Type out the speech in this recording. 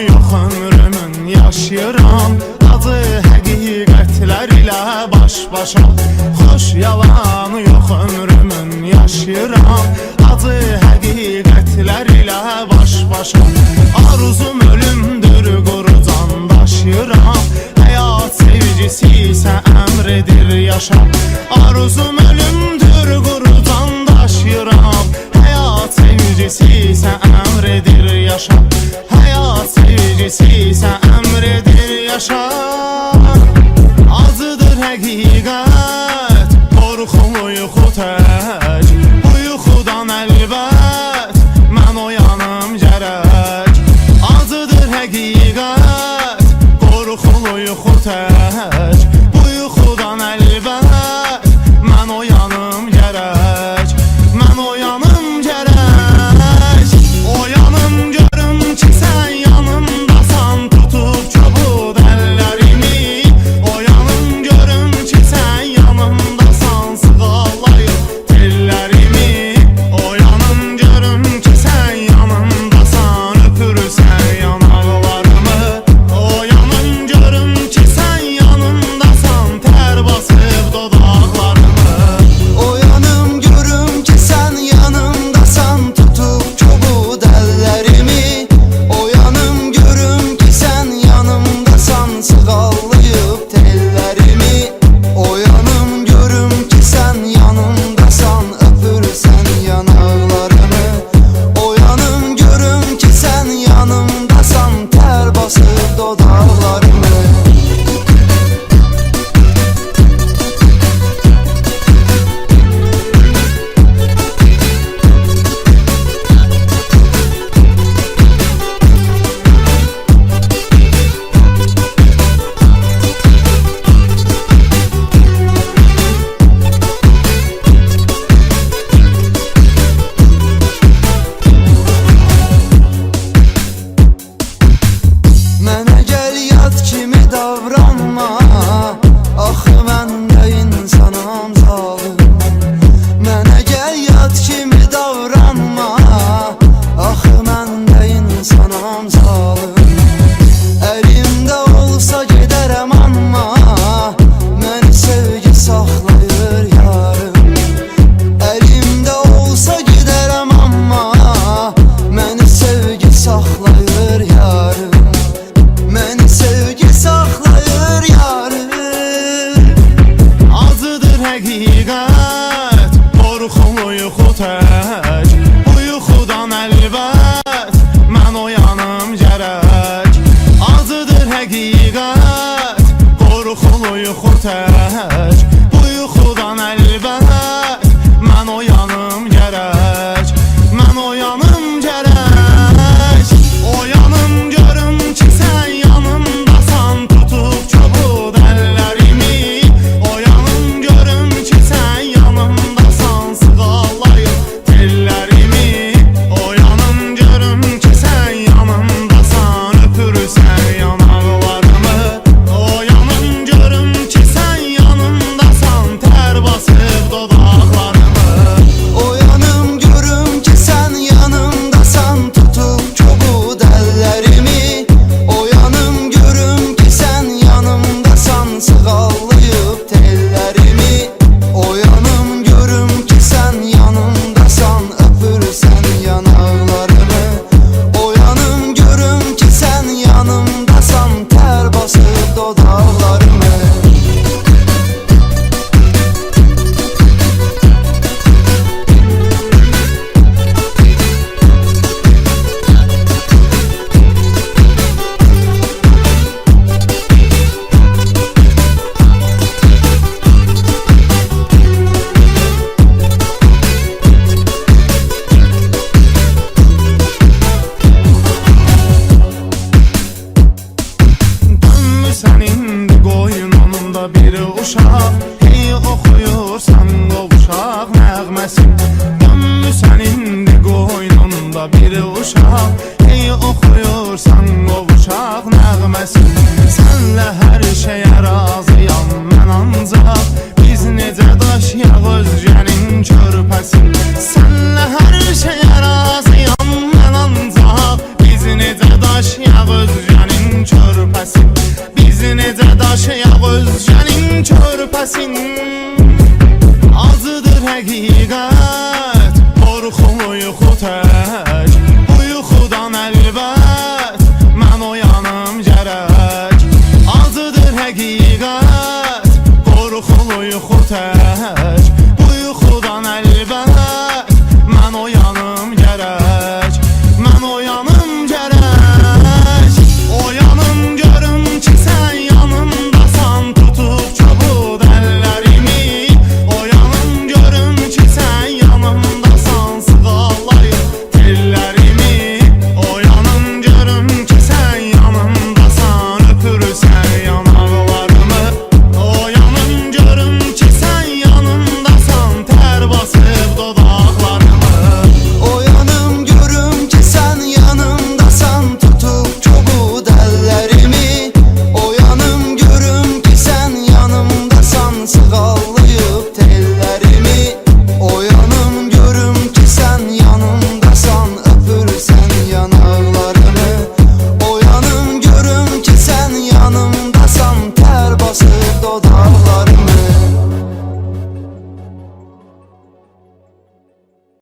yox ömrümün yaşayıram. Acı həqiqətlər ilə baş-başa. Xoş yalanı yox ömrümün yaşayıram. Acı həqiqətlər ilə baş-başa. Arzum ölümdür, quru can daşıyıram. Həyat sevgisi isə əmr edir yaşa. Arzum ölümdür, quru can daşıyıram. Həyat sevgisi isə əmr edir yaşa. Həyat sevgisi isə əmr edir yaşa. Acıdır həqiqət, qorxulu yuxu tək. Bu yuxudan əlbət mən oyanım gərək. Acıdır həqiqət, qorxulu yuxu tək. Bu yuxudan əlbət mən oyanım gərək. Mən oyanım gərək. Oyanım görüm ki sən yanımdasan, tutub çobud əllərimi. Oyanım görüm ki sən yanımdasan, sığallayıb tellərimi. Oyanım görüm ki sən yanımdasan, öpürsən yanaqlarımı. Oyanım görüm ki sən yanımdasan, tər basıb dodaqlarımı. Oyanım görüm ki sən yanımdasan, tutub çobud əllərimi. Oyanım görüm ki sən yanımdasan, sığallayıb tellərimi. Oyanım görüm ki sən yanımdasan, öpürsən yanaqlarımı. Oyanım görüm ki sən yanımdasan, tər basıb dodaqlarımı. Mənə gəl yad kimi davranma, axı mən də insanam zalım. Mənə gəl yad kimi davranma, axı mən də insanam zalım. Əlimdə olsa gedərəm amma, məni sevgi saxlayır yarım. Əlimdə olsa gedərəm amma, məni sevgi saxlayır yarım. Məni sevgi saxlayır yarım. Acıdır həqiqət, qorxulu yuxu tək. Bu yuxudan əlbət mən oyanım gərək. Acıdır həqiqət, qorxulu yuxu tək. Bu yuxudan əlbət mən oyanım gərək. Mən oyanım gərək. Oyanım görüm ki sən yanımdasan, tutub çobud əllərimi. Oyanım görüm ki sən yanımdasan, sığallayıb tellərimi. Oyanım görüm ki sən yanımdasan, öpürsən yanaqlarımı. Oyanım görüm ki sən yanımdasan, tər basıb dodaqlarımı. Oyanım görüm ki sən yanımdasan, tutub çobud əllərimi. Oyanım görüm ki sən yanımdasan, sığallayıb tellərimi. Oyanım görüm ki sən yanımdasan, öpürsən yanaqlarımı. Oyanım görüm ki sən yanımdasan, tər basıb dodaqlarımı. Dönmüsən indi qoynunda bir uşaq. Hey oxuyursan qovuşaq nəğməsi. Dönmüsən indi qoynunda bir uşaq. Hey oxuyursan qovuşaq nəğməsi. Sənlə hər şeyə razıyam mən ancaq. Biz necə daşıyaq özgənin körpəsi. Sənlə hər şeyə razıyam mən ancaq. Biz necə daşıyaq özgənin yaşayaq özgənin körpəsin. Acıdır həqiqət, qorxulu yuxu tək. Bu yuxudan əlbət mən oyanım gərək. Acıdır həqiqət, qorxulu yuxu tək. Bu yuxudan əlbət mən oyanım gərək. Mən oyanım gərək. Oyanım görüm ki sən yanımdasan, tutub çobud əllərimi. Oyanım görüm ki sən yanımdasan, sığallayıb tellərimi. Oyanım görüm ki sən yanımdasan, öpürsən yanaqlarımı. Oyanım görüm ki sən yanımdasan, tər basıb dodaqlarımı. Oyanım görüm ki sen yanımdasan, tutup çobud ellerimi. Oyanım görüm ki sen yanımdasan, sığallayıp tellerimi. Oyanım görüm ki sen yanımdasan, öpürsen